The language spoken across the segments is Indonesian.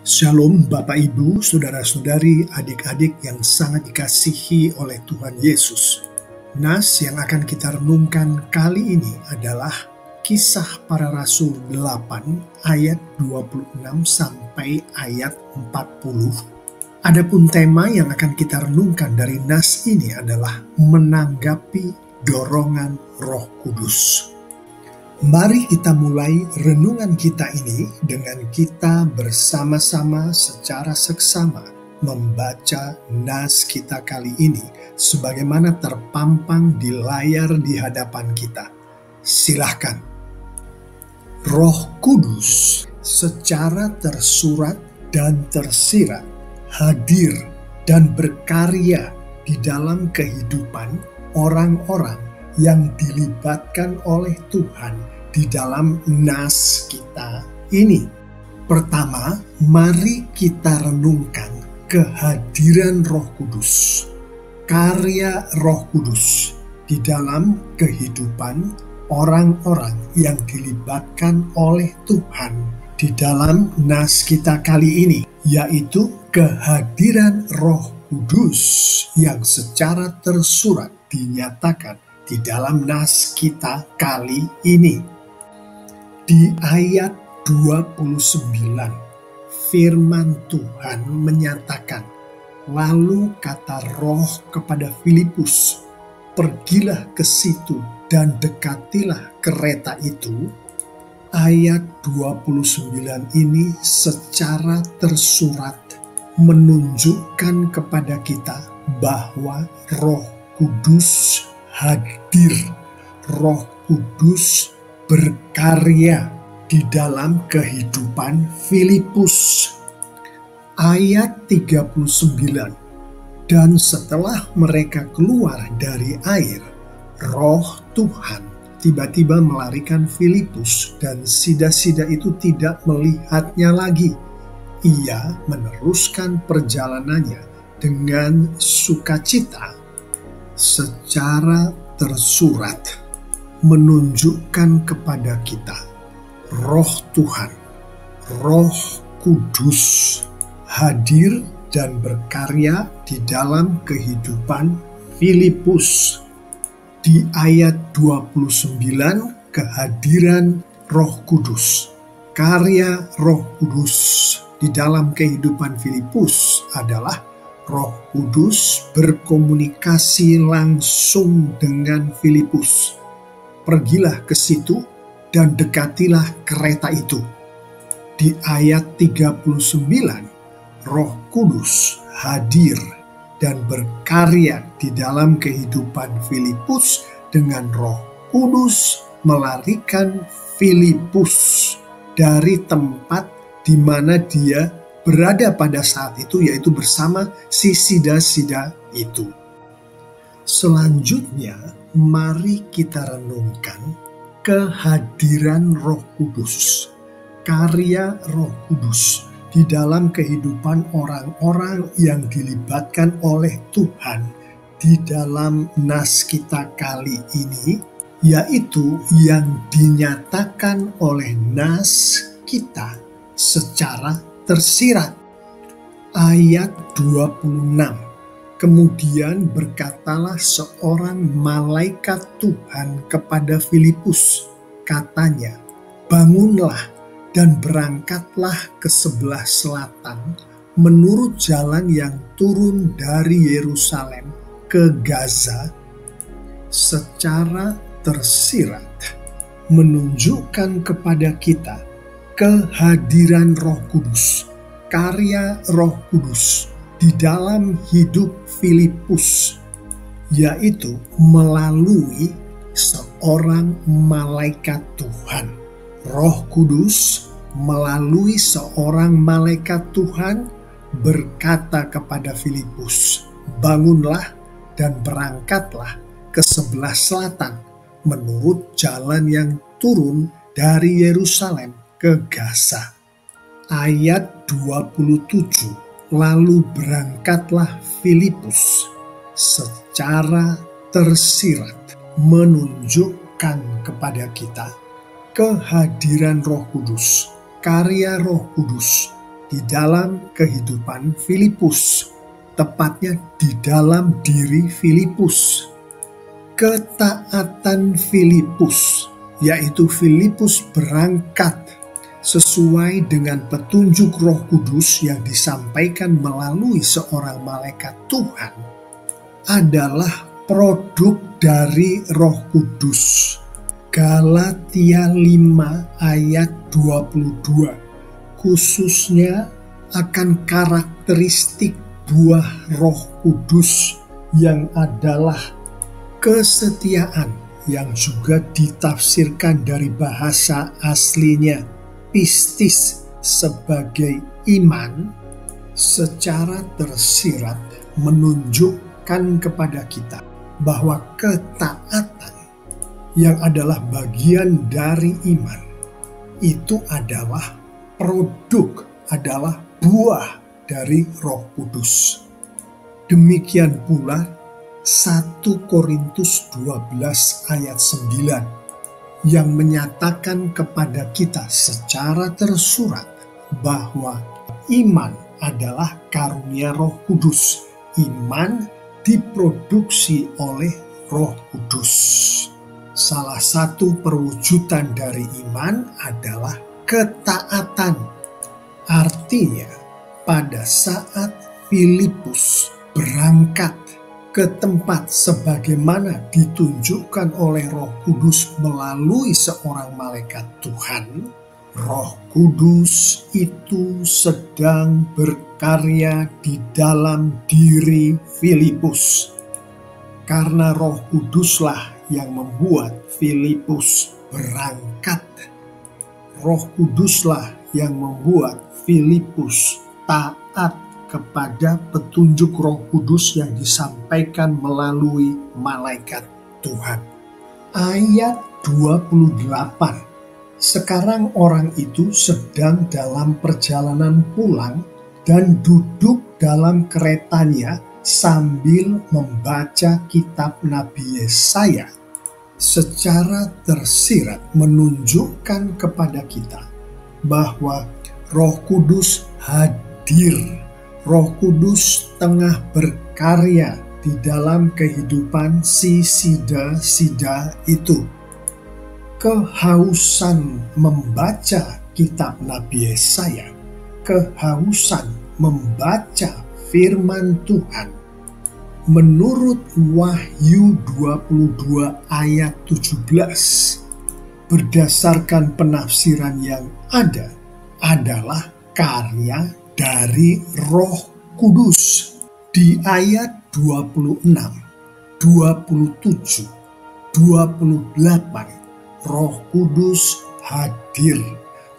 Shalom Bapak Ibu, Saudara-saudari, adik-adik yang sangat dikasihi oleh Tuhan Yesus. Nas yang akan kita renungkan kali ini adalah Kisah Para Rasul 8 ayat 26 sampai ayat 40. Adapun tema yang akan kita renungkan dari Nas ini adalah menanggapi dorongan Roh Kudus. Mari kita mulai renungan kita ini dengan kita bersama-sama secara seksama membaca nas kita kali ini sebagaimana terpampang di layar di hadapan kita. Silahkan. Roh Kudus secara tersurat dan tersirat hadir dan berkarya di dalam kehidupan orang-orang yang dilibatkan oleh Tuhan di dalam nas kita ini. Pertama, mari kita renungkan kehadiran Roh Kudus, karya Roh Kudus di dalam kehidupan orang-orang yang dilibatkan oleh Tuhan di dalam nas kita kali ini, yaitu kehadiran Roh Kudus yang secara tersurat dinyatakan di dalam nas kita kali ini. Di ayat 29, firman Tuhan menyatakan, lalu kata Roh kepada Filipus, pergilah ke situ dan dekatilah kereta itu. Ayat 29 ini secara tersurat menunjukkan kepada kita bahwa Roh Kudus hadir, Roh Kudus berkarya di dalam kehidupan Filipus. Ayat 39, dan setelah mereka keluar dari air, Roh Tuhan tiba-tiba melarikan Filipus dan sida-sida itu tidak melihatnya lagi. Ia meneruskan perjalanannya dengan sukacita. Secara tersurat menunjukkan kepada kita Roh Tuhan, Roh Kudus hadir dan berkarya di dalam kehidupan Filipus. Di ayat 29, kehadiran Roh Kudus, karya Roh Kudus di dalam kehidupan Filipus adalah Roh Kudus berkomunikasi langsung dengan Filipus. Pergilah ke situ dan dekatilah kereta itu. Di ayat 39, Roh Kudus hadir dan berkarya di dalam kehidupan Filipus dengan Roh Kudus melarikan Filipus dari tempat di mana dia berada pada saat itu, yaitu bersama si sida-sida itu. Selanjutnya, mari kita renungkan kehadiran Roh Kudus, karya Roh Kudus di dalam kehidupan orang-orang yang dilibatkan oleh Tuhan di dalam nas kita kali ini, yaitu yang dinyatakan oleh nas kita secara tersirat. Ayat 26, kemudian berkatalah seorang malaikat Tuhan kepada Filipus, katanya, bangunlah dan berangkatlah ke sebelah selatan menurut jalan yang turun dari Yerusalem ke Gaza. Secara tersirat menunjukkan kepada kita kehadiran Roh Kudus, karya Roh Kudus di dalam hidup Filipus, yaitu melalui seorang malaikat Tuhan. Roh Kudus melalui seorang malaikat Tuhan berkata kepada Filipus, bangunlah dan berangkatlah ke sebelah selatan menurut jalan yang turun dari Yerusalem ke Gaza. Ayat 27, lalu berangkatlah Filipus. Secara tersirat menunjukkan kepada kita kehadiran Roh Kudus, karya Roh Kudus di dalam kehidupan Filipus, tepatnya di dalam diri Filipus. Ketaatan Filipus, yaitu Filipus berangkat sesuai dengan petunjuk Roh Kudus yang disampaikan melalui seorang malaikat Tuhan, adalah produk dari Roh Kudus. Galatia 5 ayat 22, khususnya akan karakteristik buah Roh Kudus yang adalah kesetiaan, yang juga ditafsirkan dari bahasa aslinya pistis sebagai iman, secara tersirat menunjukkan kepada kita bahwa ketaatan yang adalah bagian dari iman itu adalah produk, adalah buah dari Roh Kudus. Demikian pula 1 Korintus 12 ayat 9 yang menyatakan kepada kita secara tersurat bahwa iman adalah karunia Roh Kudus. Iman diproduksi oleh Roh Kudus. Salah satu perwujudan dari iman adalah ketaatan. Artinya, pada saat Filipus berangkat ke tempat sebagaimana ditunjukkan oleh Roh Kudus melalui seorang malaikat Tuhan, Roh Kudus itu sedang berkarya di dalam diri Filipus. Karena Roh Kuduslah yang membuat Filipus berangkat. Roh Kuduslah yang membuat Filipus taat kepada petunjuk Roh Kudus yang disampaikan melalui malaikat Tuhan. Ayat 28. Sekarang orang itu sedang dalam perjalanan pulang dan duduk dalam keretanya sambil membaca kitab Nabi Yesaya. Secara tersirat menunjukkan kepada kita bahwa Roh Kudus hadir. Roh Kudus tengah berkarya di dalam kehidupan si sida-sida itu. Kehausan membaca kitab Nabi Yesaya, kehausan membaca firman Tuhan, menurut Wahyu 22 ayat 17, berdasarkan penafsiran yang ada, adalah karya dari Roh Kudus. Di ayat 26, 27, 28, Roh Kudus hadir,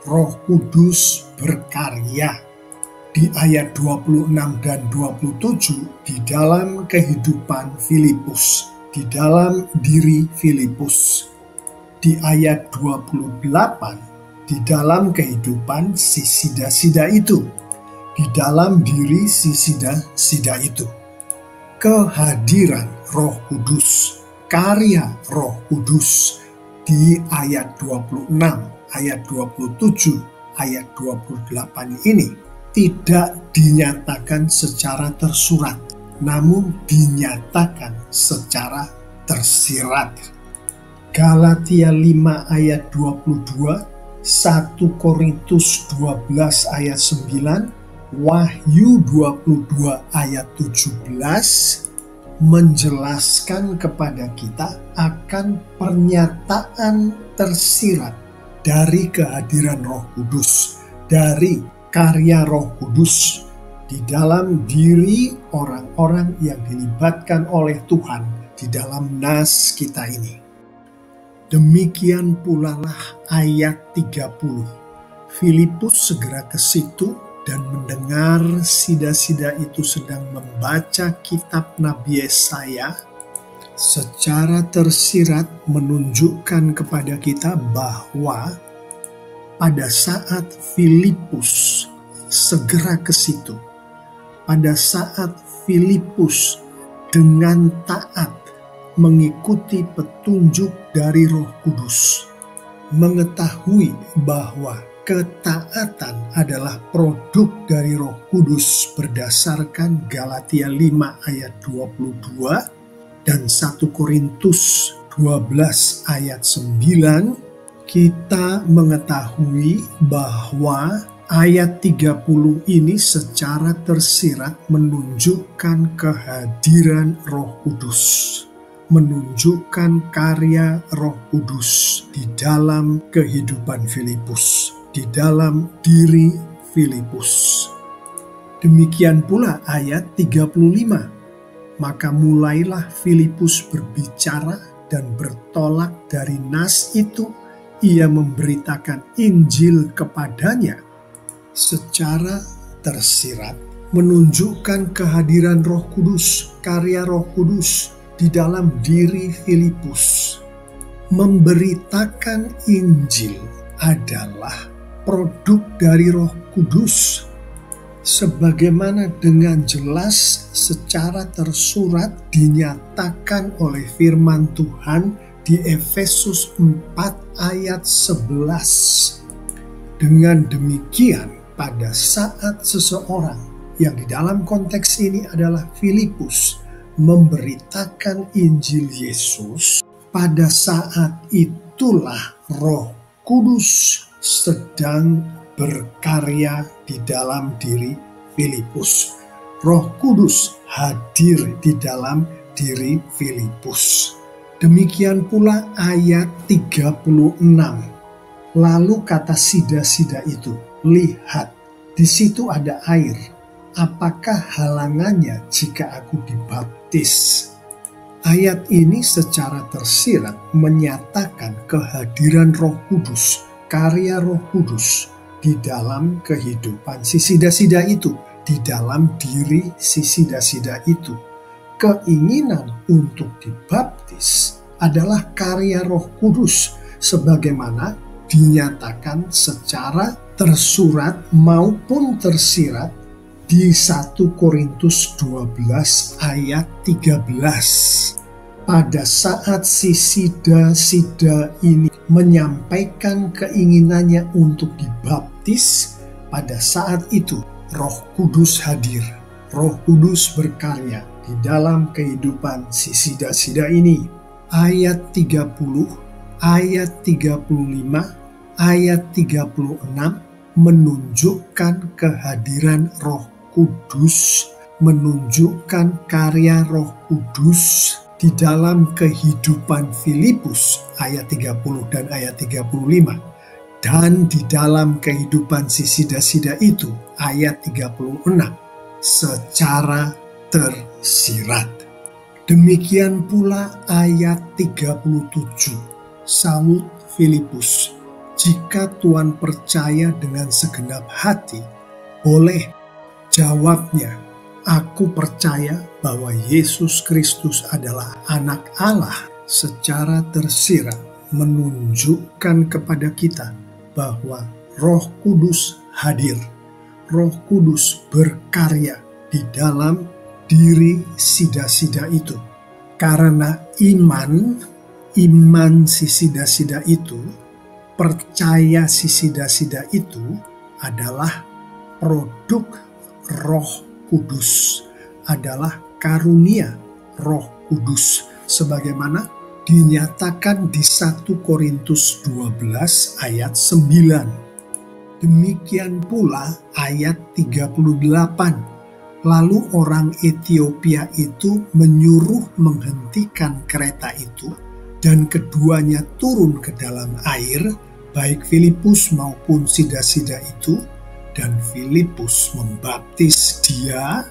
Roh Kudus berkarya. Di ayat 26 dan 27 di dalam kehidupan Filipus, di dalam diri Filipus. Di ayat 28 di dalam kehidupan si sida-sida itu, di dalam diri si sida-sida itu. Kehadiran Roh Kudus, karya Roh Kudus di ayat 26, ayat 27, ayat 28 ini tidak dinyatakan secara tersurat, namun dinyatakan secara tersirat. Galatia 5 ayat 22, 1 Korintus 12 ayat 9, Wahyu 22 ayat 17 menjelaskan kepada kita akan pernyataan tersirat dari kehadiran Roh Kudus, dari karya Roh Kudus di dalam diri orang-orang yang dilibatkan oleh Tuhan di dalam nas kita ini. Demikian pula lah ayat 30. Filipus segera ke situ dan mendengar sida-sida itu sedang membaca kitab Nabi Yesaya. Secara tersirat menunjukkan kepada kita bahwa pada saat Filipus segera ke situ, pada saat Filipus dengan taat mengikuti petunjuk dari Roh Kudus, mengetahui bahwa ketaatan adalah produk dari Roh Kudus berdasarkan Galatia 5 ayat 22 dan 1 Korintus 12 ayat 9, kita mengetahui bahwa ayat 30 ini secara tersirat menunjukkan kehadiran Roh Kudus, menunjukkan karya Roh Kudus di dalam kehidupan Filipus, di dalam diri Filipus. Demikian pula ayat 35. Maka mulailah Filipus berbicara dan bertolak dari nas itu, ia memberitakan Injil kepadanya. Secara tersirat menunjukkan kehadiran Roh Kudus, karya Roh Kudus di dalam diri Filipus. Memberitakan Injil adalah produk dari Roh Kudus, sebagaimana dengan jelas secara tersurat dinyatakan oleh firman Tuhan di Efesus 4 ayat 11. Dengan demikian, pada saat seseorang yang di dalam konteks ini adalah Filipus memberitakan Injil Yesus, pada saat itulah Roh Kudus sedang berkarya di dalam diri Filipus. Roh Kudus hadir di dalam diri Filipus. Demikian pula ayat 36. Lalu kata sida-sida itu, lihat, di situ ada air. Apakah halangannya jika aku dibaptis? Ayat ini secara tersirat menyatakan kehadiran Roh Kudus, karya Roh Kudus di dalam kehidupan si sida-sida itu, di dalam diri si sida-sida itu. Keinginan untuk dibaptis adalah karya Roh Kudus, sebagaimana dinyatakan secara tersurat maupun tersirat di 1 Korintus 12 ayat 13. Pada saat si sida-sida ini menyampaikan keinginannya untuk dibaptis, pada saat itu Roh Kudus hadir. Roh Kudus berkarya di dalam kehidupan si sida-sida ini. Ayat 30, ayat 35, ayat 36 menunjukkan kehadiran Roh Kudus, menunjukkan karya Roh Kudus di dalam kehidupan Filipus ayat 30 dan ayat 35, dan di dalam kehidupan si sida-sida itu ayat 36 secara tersirat. Demikian pula ayat 37. Salut Filipus, jika Tuhan percaya dengan segenap hati, boleh. Jawabnya, aku percaya bahwa Yesus Kristus adalah anak Allah. Secara tersirat menunjukkan kepada kita bahwa Roh Kudus hadir. Roh Kudus berkarya di dalam diri sida-sida itu. Karena iman si sida-sida itu, percaya si sida-sida itu adalah produk Roh Kudus, adalah karunia Roh Kudus, sebagaimana dinyatakan di 1 Korintus 12 ayat 9. Demikian pula ayat 38. Lalu orang Etiopia itu menyuruh menghentikan kereta itu, dan keduanya turun ke dalam air, baik Filipus maupun sida-sida itu, dan Filipus membaptis dia.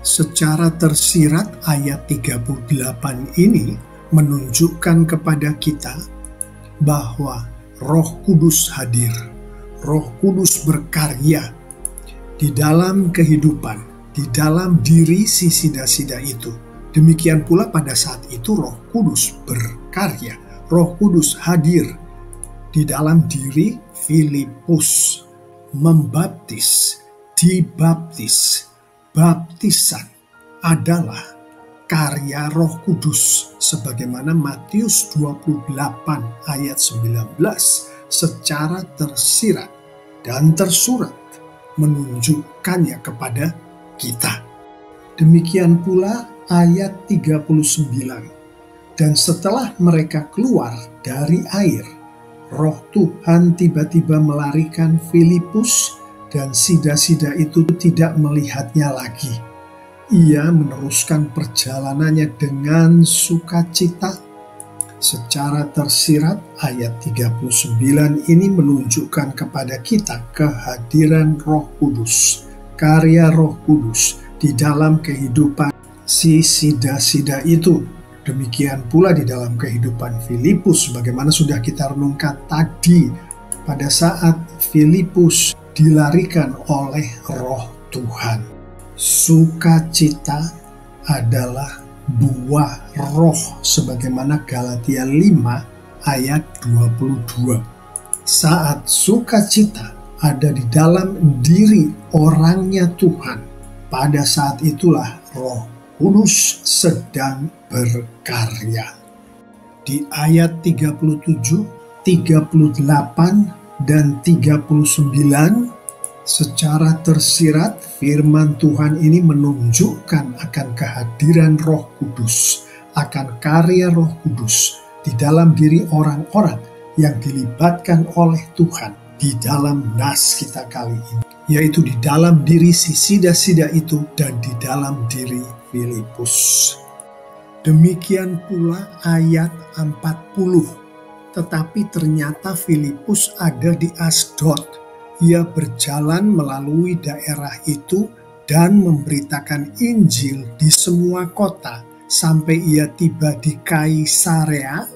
Secara tersirat ayat 38 ini menunjukkan kepada kita bahwa Roh Kudus hadir. Roh Kudus berkarya di dalam kehidupan, di dalam diri si sida-sida itu. Demikian pula pada saat itu Roh Kudus berkarya. Roh Kudus hadir di dalam diri Filipus. Membaptis, dibaptis, baptisan adalah karya Roh Kudus, sebagaimana Matius 28 ayat 19 secara tersirat dan tersurat menunjukkannya kepada kita. Demikian pula ayat 39. Dan setelah mereka keluar dari air, Roh Tuhan tiba-tiba melarikan Filipus, dan sida-sida itu tidak melihatnya lagi. Ia meneruskan perjalanannya dengan sukacita. Secara tersirat, ayat 39 ini menunjukkan kepada kita kehadiran Roh Kudus, karya Roh Kudus di dalam kehidupan si sida-sida itu. Demikian pula di dalam kehidupan Filipus, bagaimana sudah kita renungkan tadi, pada saat Filipus dilarikan oleh Roh Tuhan. Sukacita adalah buah roh, sebagaimana Galatia 5 ayat 22. Saat sukacita ada di dalam diri orangnya Tuhan, pada saat itulah Roh Kudus sedang berkarya. Di ayat 37, 38, dan 39, secara tersirat firman Tuhan ini menunjukkan akan kehadiran Roh Kudus, akan karya Roh Kudus di dalam diri orang-orang yang dilibatkan oleh Tuhan di dalam nas kita kali ini, yaitu di dalam diri si sida-sida itu dan di dalam diri Filipus. Demikian pula ayat 40. Tetapi ternyata Filipus ada di Asdod. Ia berjalan melalui daerah itu dan memberitakan Injil di semua kota sampai ia tiba di Kaisarea.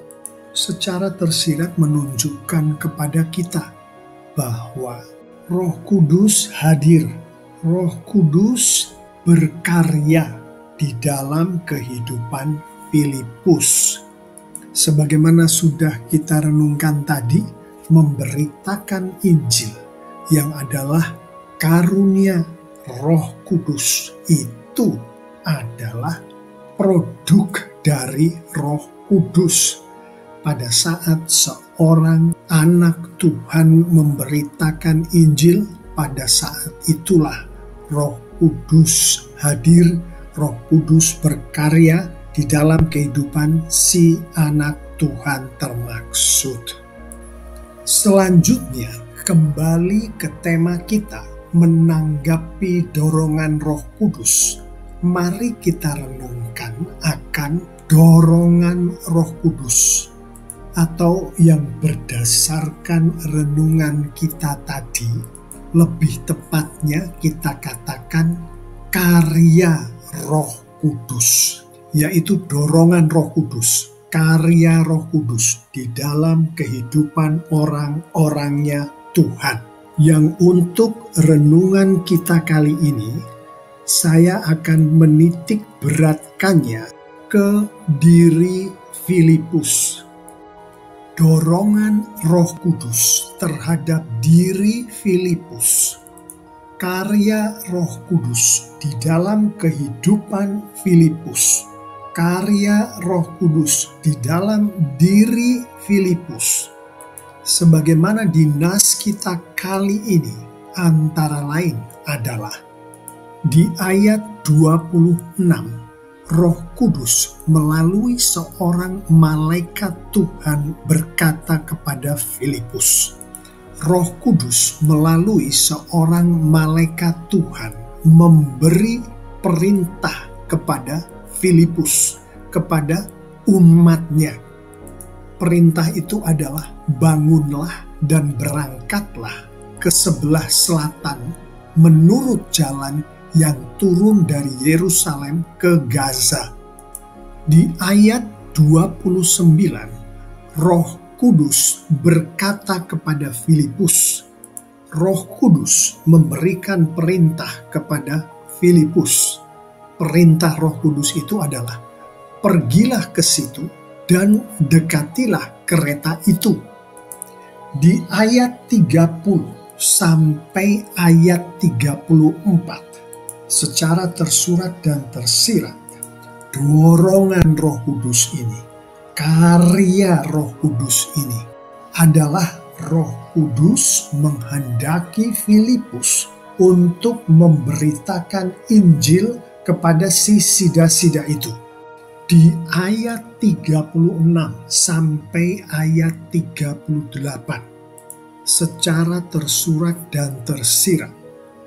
Secara tersirat menunjukkan kepada kita bahwa Roh Kudus hadir, Roh Kudus berkarya di dalam kehidupan Filipus. Sebagaimana sudah kita renungkan tadi, memberitakan Injil yang adalah karunia Roh Kudus itu adalah produk dari Roh Kudus. Pada saat seorang anak Tuhan memberitakan Injil, pada saat itulah Roh Kudus hadir, Roh Kudus berkarya di dalam kehidupan si anak Tuhan termaksud. Selanjutnya, kembali ke tema kita, menanggapi dorongan Roh Kudus. Mari kita renungkan akan dorongan Roh Kudus, atau yang berdasarkan renungan kita tadi, lebih tepatnya kita katakan karya Roh Kudus, yaitu dorongan Roh Kudus, karya Roh Kudus di dalam kehidupan orang-orangnya Tuhan. Yang untuk renungan kita kali ini, saya akan menitik beratkannya ke diri Filipus. Dorongan Roh Kudus terhadap diri Filipus, karya Roh Kudus di dalam kehidupan Filipus, karya Roh Kudus di dalam diri Filipus, sebagaimana di nas kita kali ini, antara lain adalah di ayat 26. Roh Kudus melalui seorang malaikat Tuhan berkata kepada Filipus. Roh Kudus melalui seorang malaikat Tuhan memberi perintah kepada Filipus, kepada umatnya. Perintah itu adalah bangunlah dan berangkatlah ke sebelah selatan menurut jalan yang turun dari Yerusalem ke Gaza. Di ayat 29, Roh Kudus berkata kepada Filipus. Roh Kudus memberikan perintah kepada Filipus. Perintah Roh Kudus itu adalah, pergilah ke situ dan dekatilah kereta itu. Di ayat 30 sampai ayat 34, secara tersurat dan tersirat, dorongan Roh Kudus ini, karya Roh Kudus ini adalah Roh Kudus menghendaki Filipus untuk memberitakan Injil kepada si sida-sida itu. Di ayat 36 sampai ayat 38, secara tersurat dan tersirat,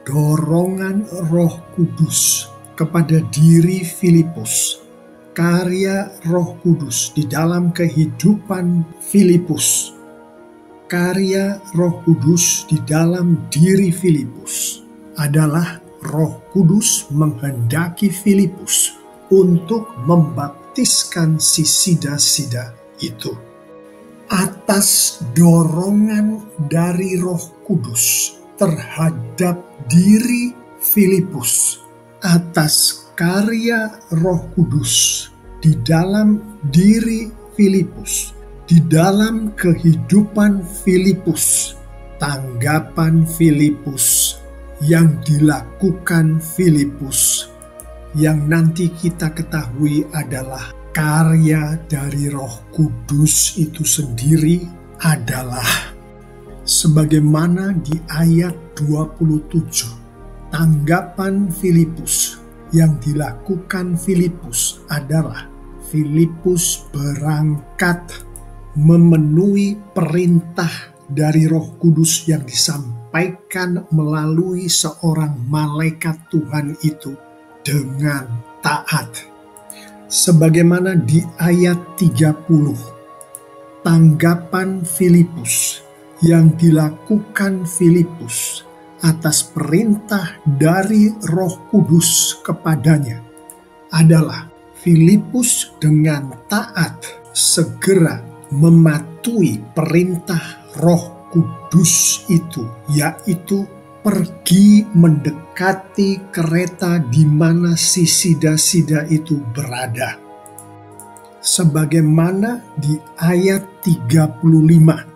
dorongan Roh Kudus kepada diri Filipus, karya Roh Kudus di dalam kehidupan Filipus, karya Roh Kudus di dalam diri Filipus adalah Roh Kudus menghendaki Filipus untuk membaptiskan si sida-sida itu. Atas dorongan dari Roh Kudus terhadap diri Filipus, atas karya Roh Kudus di dalam diri Filipus, di dalam kehidupan Filipus, tanggapan Filipus yang dilakukan Filipus, yang nanti kita ketahui adalah karya dari Roh Kudus itu sendiri adalah sebagaimana di ayat 27. Tanggapan Filipus yang dilakukan Filipus adalah Filipus berangkat memenuhi perintah dari Roh Kudus yang disampaikan melalui seorang malaikat Tuhan itu dengan taat. Sebagaimana di ayat 30, tanggapan Filipus yang dilakukan Filipus atas perintah dari Roh Kudus kepadanya adalah Filipus dengan taat segera mematuhi perintah Roh Kudus itu, yaitu pergi mendekati kereta di mana si sida-sida itu berada. Sebagaimana di ayat 35,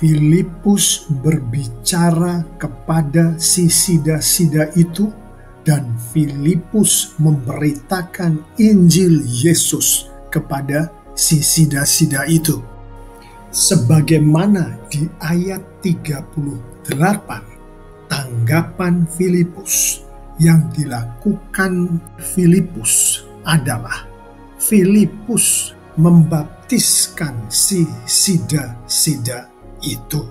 Filipus berbicara kepada si sida-sida itu dan Filipus memberitakan Injil Yesus kepada si sida-sida itu. Sebagaimana di ayat 38, tanggapan Filipus yang dilakukan Filipus adalah Filipus membaptiskan si sida-sida itu.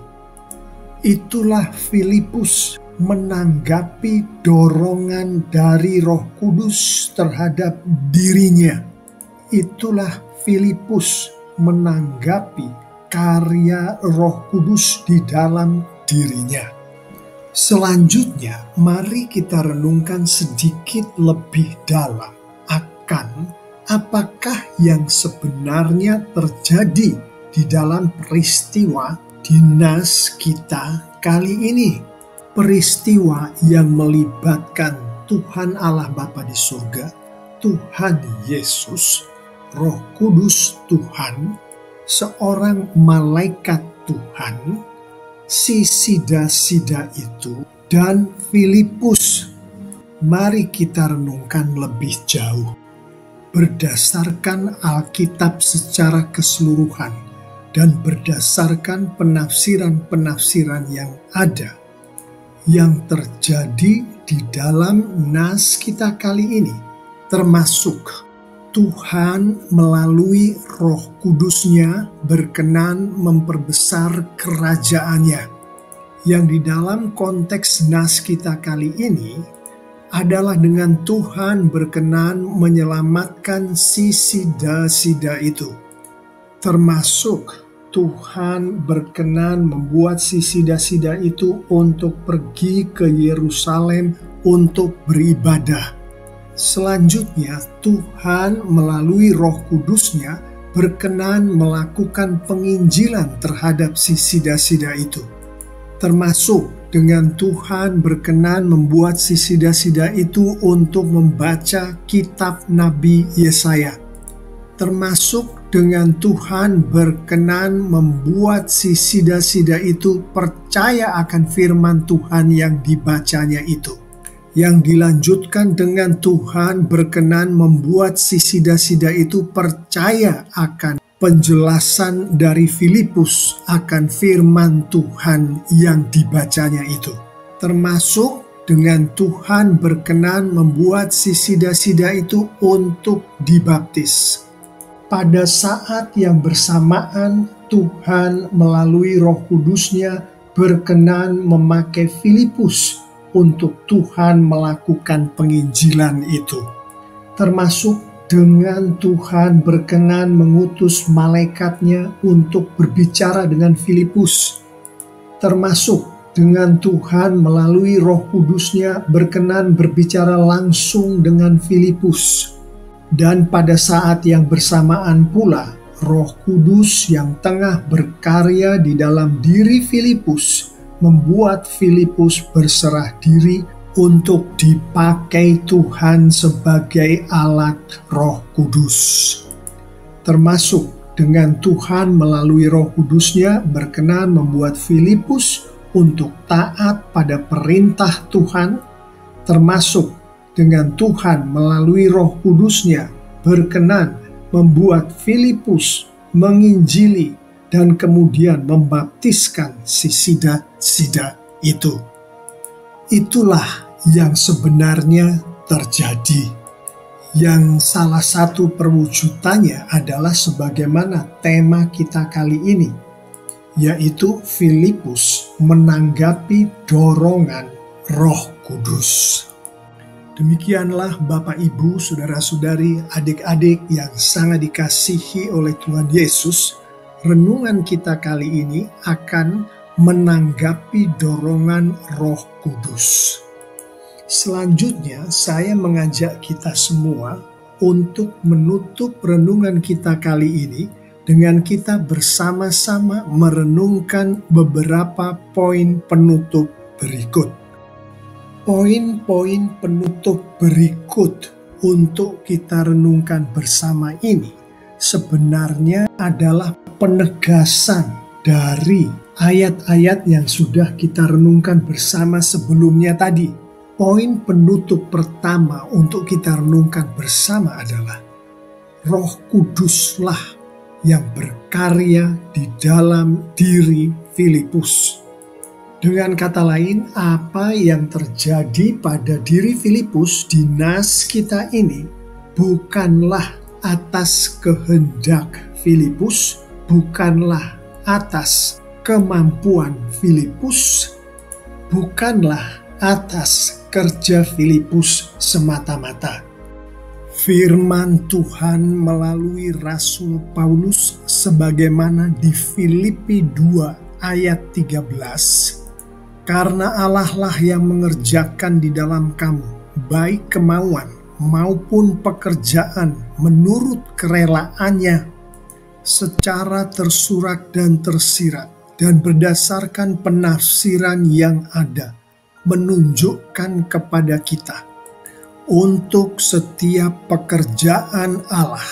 Itulah Filipus menanggapi dorongan dari Roh Kudus terhadap dirinya. Itulah Filipus menanggapi karya Roh Kudus di dalam dirinya. Selanjutnya, mari kita renungkan sedikit lebih dalam akan apakah yang sebenarnya terjadi di dalam peristiwa di nas kita kali ini. Peristiwa yang melibatkan Tuhan Allah Bapa di surga, Tuhan Yesus, Roh Kudus Tuhan, seorang malaikat Tuhan, si sida-sida itu, dan Filipus. Mari kita renungkan lebih jauh. Berdasarkan Alkitab secara keseluruhan dan berdasarkan penafsiran-penafsiran yang ada, yang terjadi di dalam nas kita kali ini, termasuk Tuhan melalui Roh Kudus-Nya berkenan memperbesar kerajaannya. Yang di dalam konteks nas kita kali ini adalah dengan Tuhan berkenan menyelamatkan si sida-sida itu. Termasuk Tuhan berkenan membuat si sida-sida itu untuk pergi ke Yerusalem untuk beribadah. Selanjutnya, Tuhan melalui Roh Kudus-Nya berkenan melakukan penginjilan terhadap si sida-sida itu. Termasuk dengan Tuhan berkenan membuat si sida-sida itu untuk membaca kitab Nabi Yesaya. Termasuk dengan Tuhan berkenan membuat si sida-sida itu percaya akan firman Tuhan yang dibacanya itu. Yang dilanjutkan dengan Tuhan berkenan membuat si sida-sida itu percaya akan penjelasan dari Filipus akan firman Tuhan yang dibacanya itu. Termasuk dengan Tuhan berkenan membuat si sida-sida itu untuk dibaptis. Pada saat yang bersamaan, Tuhan melalui Roh Kudus-Nya berkenan memakai Filipus untuk Tuhan melakukan penginjilan itu. Termasuk dengan Tuhan berkenan mengutus malaikatnya untuk berbicara dengan Filipus. Termasuk dengan Tuhan melalui Roh Kudus-Nya berkenan berbicara langsung dengan Filipus. Dan pada saat yang bersamaan pula, Roh Kudus yang tengah berkarya di dalam diri Filipus membuat Filipus berserah diri untuk dipakai Tuhan sebagai alat Roh Kudus. Termasuk dengan Tuhan melalui Roh Kudus-Nya berkenan membuat Filipus untuk taat pada perintah Tuhan, termasuk dengan Tuhan melalui Roh Kudus-Nya berkenan membuat Filipus menginjili dan kemudian membaptiskan si sida-sida itu. Itulah yang sebenarnya terjadi. Yang salah satu perwujudannya adalah sebagaimana tema kita kali ini, yaitu Filipus menanggapi dorongan Roh Kudus. Demikianlah Bapak, Ibu, Saudara-saudari, adik-adik yang sangat dikasihi oleh Tuhan Yesus, renungan kita kali ini akan menanggapi dorongan Roh Kudus. Selanjutnya, saya mengajak kita semua untuk menutup renungan kita kali ini dengan kita bersama-sama merenungkan beberapa poin penutup berikut. Poin-poin penutup berikut untuk kita renungkan bersama ini sebenarnya adalah penegasan dari ayat-ayat yang sudah kita renungkan bersama sebelumnya tadi. Poin penutup pertama untuk kita renungkan bersama adalah Roh Kuduslah yang berkarya di dalam diri Filipus. Dengan kata lain, apa yang terjadi pada diri Filipus di nas kita ini bukanlah atas kehendak Filipus, bukanlah atas kemampuan Filipus, bukanlah atas kerja Filipus semata-mata. Firman Tuhan melalui Rasul Paulus sebagaimana di Filipi 2 ayat 13, karena Allah lah yang mengerjakan di dalam kamu, baik kemauan maupun pekerjaan menurut kerelaannya, secara tersurat dan tersirat, dan berdasarkan penafsiran yang ada, menunjukkan kepada kita, untuk setiap pekerjaan Allah,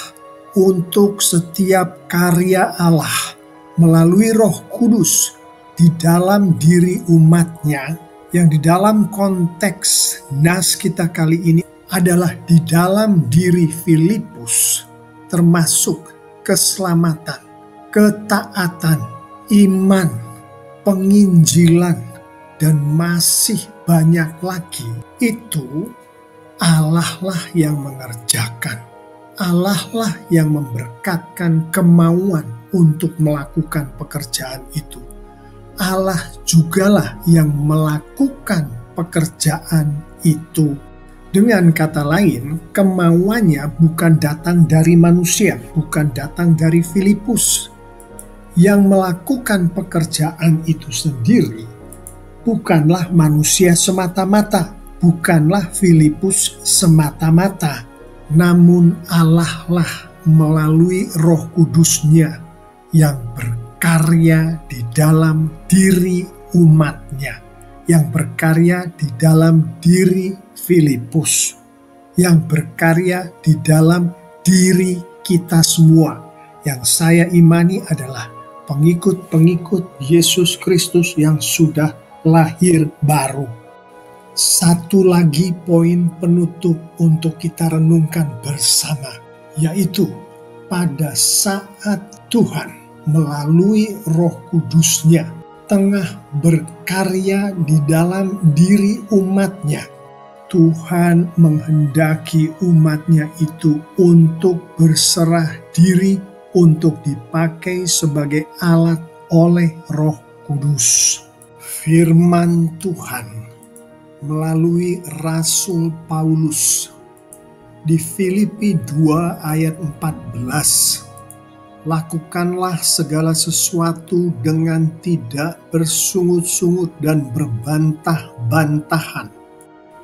untuk setiap karya Allah, melalui Roh Kudus, di dalam diri umatnya, yang di dalam konteks nas kita kali ini adalah di dalam diri Filipus, termasuk keselamatan, ketaatan, iman, penginjilan, dan masih banyak lagi. Itu Allah lah yang mengerjakan. Allah lah yang memberkatkan kemauan untuk melakukan pekerjaan itu. Allah jugalah yang melakukan pekerjaan itu. Dengan kata lain, kemauannya bukan datang dari manusia, bukan datang dari Filipus. Yang melakukan pekerjaan itu sendiri bukanlah manusia semata-mata, bukanlah Filipus semata-mata, namun Allah lah melalui Roh Kudus-Nya yang berkarya di dalam diri umatnya, yang berkarya di dalam diri Filipus, yang berkarya di dalam diri kita semua, yang saya imani adalah pengikut-pengikut Yesus Kristus yang sudah lahir baru. Satu lagi poin penutup untuk kita renungkan bersama, yaitu pada saat Tuhan melalui Roh Kudus-Nya tengah berkarya di dalam diri umat-Nya, Tuhan menghendaki umat-Nya itu untuk berserah diri, untuk dipakai sebagai alat oleh Roh Kudus. Firman Tuhan melalui Rasul Paulus di Filipi 2 ayat 14. Lakukanlah segala sesuatu dengan tidak bersungut-sungut dan berbantah-bantahan.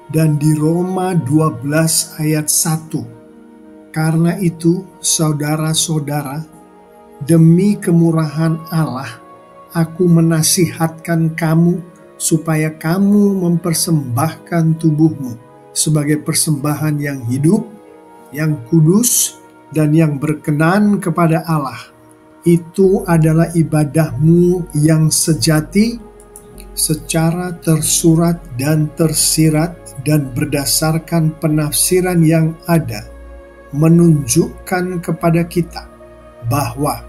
Dan di Roma 12 ayat 1. Karena itu, saudara-saudara, demi kemurahan Allah, aku menasihatkan kamu supaya kamu mempersembahkan tubuhmu sebagai persembahan yang hidup, yang kudus, dan yang berkenan kepada Allah. Itu adalah ibadahmu yang sejati, secara tersurat dan tersirat dan berdasarkan penafsiran yang ada, menunjukkan kepada kita bahwa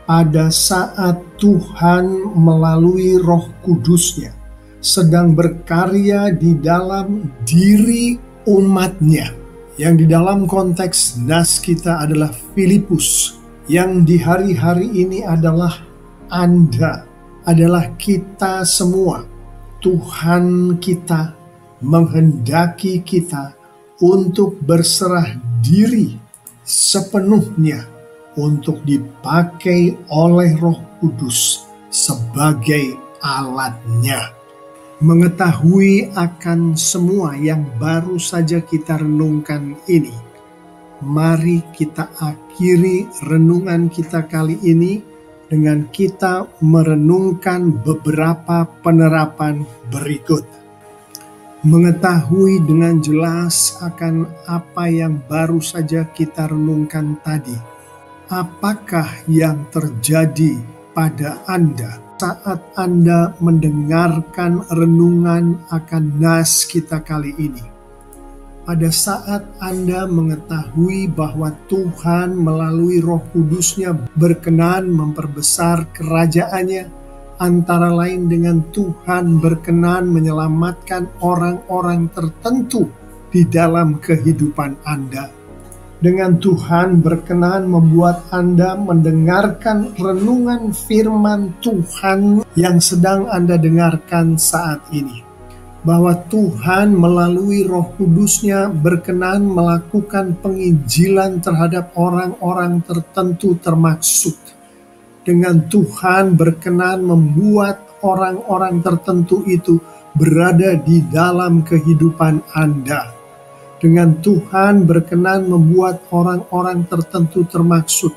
pada saat Tuhan melalui Roh Kudus-Nya sedang berkarya di dalam diri umat-Nya, yang di dalam konteks nas kita adalah Filipus, yang di hari-hari ini adalah Anda, adalah kita semua. Tuhan kita menghendaki kita untuk berserah diri sepenuhnya untuk dipakai oleh Roh Kudus sebagai alat-Nya. Mengetahui akan semua yang baru saja kita renungkan ini, mari kita akhiri renungan kita kali ini dengan kita merenungkan beberapa penerapan berikut. Mengetahui dengan jelas akan apa yang baru saja kita renungkan tadi. Apakah yang terjadi pada Anda saat Anda mendengarkan renungan akan nas kita kali ini? Pada saat Anda mengetahui bahwa Tuhan melalui Roh Kudus-Nya berkenan memperbesar kerajaan-Nya, antara lain dengan Tuhan berkenan menyelamatkan orang-orang tertentu di dalam kehidupan Anda. Dengan Tuhan berkenan membuat Anda mendengarkan renungan firman Tuhan yang sedang Anda dengarkan saat ini. Bahwa Tuhan melalui Roh Kudus-Nya berkenan melakukan penginjilan terhadap orang-orang tertentu termaksud. Dengan Tuhan berkenan membuat orang-orang tertentu itu berada di dalam kehidupan Anda. Dengan Tuhan berkenan membuat orang-orang tertentu termaksud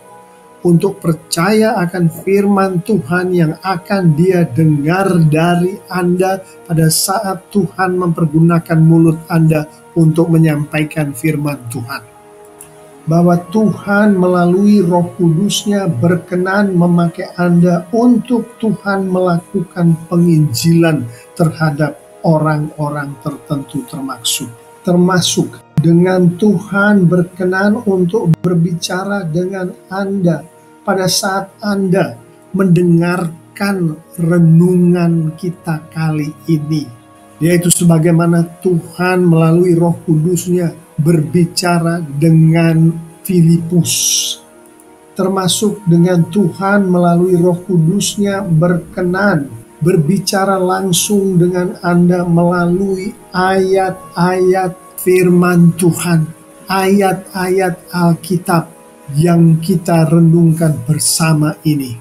untuk percaya akan firman Tuhan yang akan dia dengar dari Anda pada saat Tuhan mempergunakan mulut Anda untuk menyampaikan firman Tuhan. Bahwa Tuhan melalui Roh Kudus-Nya berkenan memakai Anda untuk Tuhan melakukan penginjilan terhadap orang-orang tertentu termasuk dengan Tuhan berkenan untuk berbicara dengan Anda pada saat Anda mendengarkan renungan kita kali ini, yaitu sebagaimana Tuhan melalui Roh Kudus-Nya berbicara dengan Filipus, termasuk dengan Tuhan melalui Roh Kudus-Nya berkenan berbicara langsung dengan Anda melalui ayat-ayat firman Tuhan, ayat-ayat Alkitab yang kita renungkan bersama ini.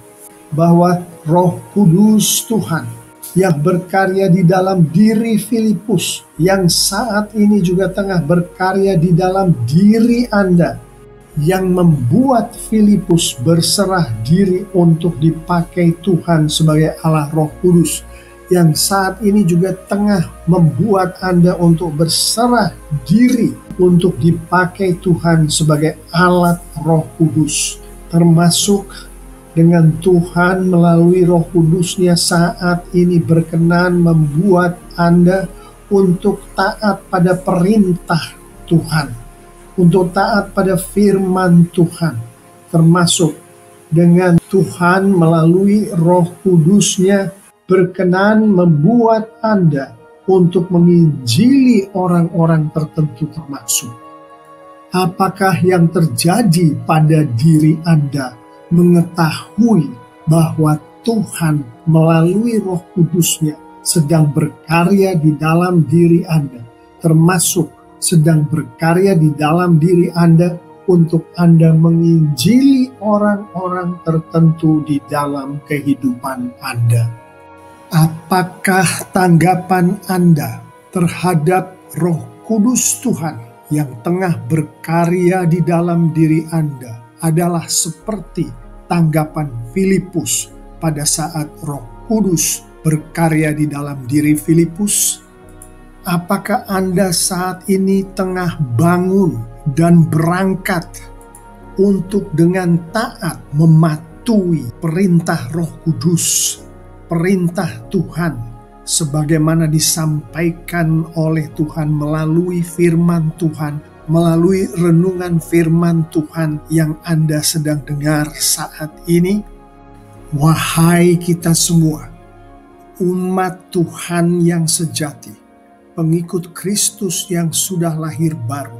Bahwa Roh Kudus Tuhan yang berkarya di dalam diri Filipus, yang saat ini juga tengah berkarya di dalam diri Anda, yang membuat Filipus berserah diri untuk dipakai Tuhan sebagai Allah Roh Kudus, yang saat ini juga tengah membuat Anda untuk berserah diri untuk dipakai Tuhan sebagai alat Roh Kudus, termasuk dengan Tuhan melalui Roh Kudus-Nya saat ini berkenan membuat Anda untuk taat pada perintah Tuhan, untuk taat pada firman Tuhan, termasuk dengan Tuhan melalui Roh Kudus-Nya berkenan membuat Anda untuk menginjili orang-orang tertentu termasuk. Apakah yang terjadi pada diri Anda mengetahui bahwa Tuhan melalui Roh Kudus-Nya sedang berkarya di dalam diri Anda, termasuk sedang berkarya di dalam diri Anda untuk Anda menginjili orang-orang tertentu di dalam kehidupan Anda? Apakah tanggapan Anda terhadap Roh Kudus Tuhan yang tengah berkarya di dalam diri Anda adalah seperti tanggapan Filipus pada saat Roh Kudus berkarya di dalam diri Filipus? Apakah Anda saat ini tengah bangun dan berangkat untuk dengan taat mematuhi perintah Roh Kudus, perintah Tuhan sebagaimana disampaikan oleh Tuhan melalui firman Tuhan, melalui renungan firman Tuhan yang Anda sedang dengar saat ini? Wahai kita semua, umat Tuhan yang sejati, pengikut Kristus yang sudah lahir baru,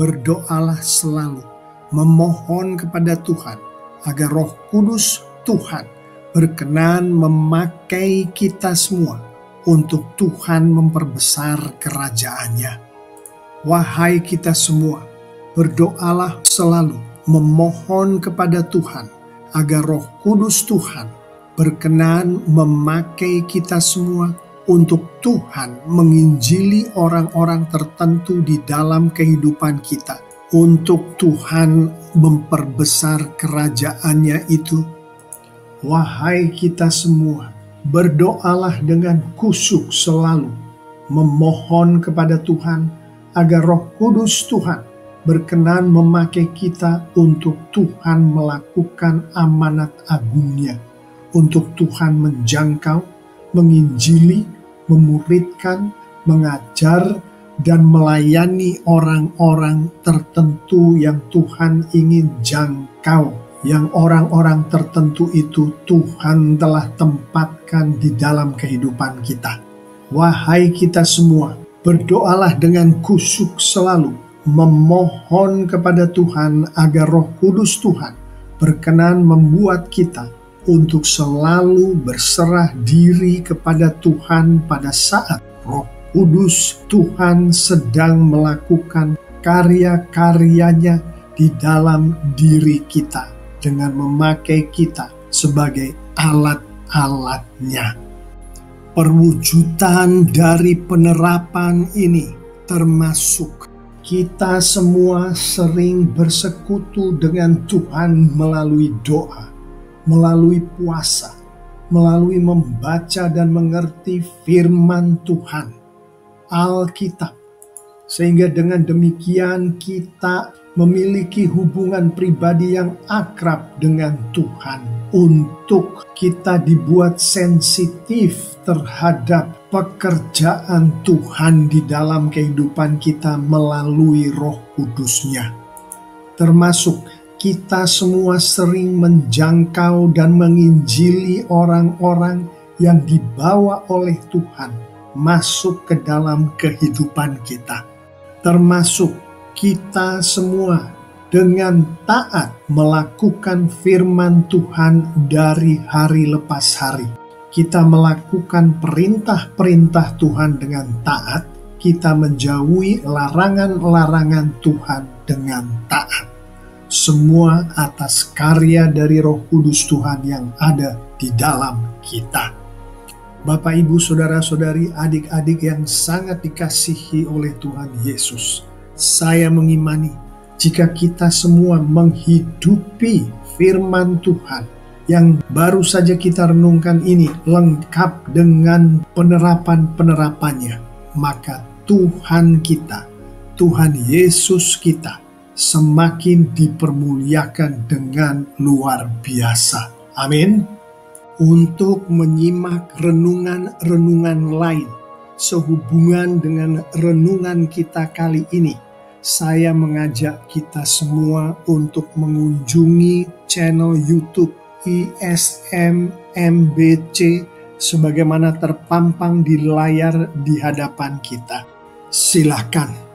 berdoalah selalu, memohon kepada Tuhan agar Roh Kudus Tuhan berkenan memakai kita semua untuk Tuhan memperbesar kerajaan-Nya. Wahai kita semua, berdoalah selalu, memohon kepada Tuhan agar Roh Kudus Tuhan berkenan memakai kita semua untuk Tuhan menginjili orang-orang tertentu di dalam kehidupan kita, untuk Tuhan memperbesar kerajaan-Nya itu. Wahai kita semua, berdoalah dengan khusyuk selalu, memohon kepada Tuhan agar Roh Kudus Tuhan berkenan memakai kita untuk Tuhan melakukan amanat agung-Nya, untuk Tuhan menjangkau, menginjili, memuridkan, mengajar, dan melayani orang-orang tertentu yang Tuhan ingin jangkau, yang orang-orang tertentu itu Tuhan telah tempatkan di dalam kehidupan kita. Wahai kita semua, berdoalah dengan khusyuk selalu, memohon kepada Tuhan agar Roh Kudus Tuhan berkenan membuat kita untuk selalu berserah diri kepada Tuhan pada saat Roh Kudus Tuhan sedang melakukan karya-karyanya di dalam diri kita dengan memakai kita sebagai alat-alatnya. Perwujudan dari penerapan ini termasuk kita semua sering bersekutu dengan Tuhan melalui doa, melalui puasa, melalui membaca dan mengerti firman Tuhan, Alkitab. Sehingga dengan demikian kita memiliki hubungan pribadi yang akrab dengan Tuhan, untuk kita dibuat sensitif terhadap pekerjaan Tuhan di dalam kehidupan kita melalui Roh Kudus-Nya. Termasuk kita semua sering menjangkau dan menginjili orang-orang yang dibawa oleh Tuhan masuk ke dalam kehidupan kita. Termasuk kita semua dengan taat melakukan firman Tuhan dari hari lepas hari. Kita melakukan perintah-perintah Tuhan dengan taat. Kita menjauhi larangan-larangan Tuhan dengan taat. Semua atas karya dari Roh Kudus Tuhan yang ada di dalam kita. Bapak, Ibu, Saudara-saudari, adik-adik yang sangat dikasihi oleh Tuhan Yesus, saya mengimani jika kita semua menghidupi firman Tuhan yang baru saja kita renungkan ini lengkap dengan penerapan-penerapannya, maka Tuhan kita, Tuhan Yesus kita, semakin dipermuliakan dengan luar biasa. Amin. Untuk menyimak renungan-renungan lain sehubungan dengan renungan kita kali ini, saya mengajak kita semua untuk mengunjungi channel YouTube ISM MBC sebagaimana terpampang di layar di hadapan kita. Silakan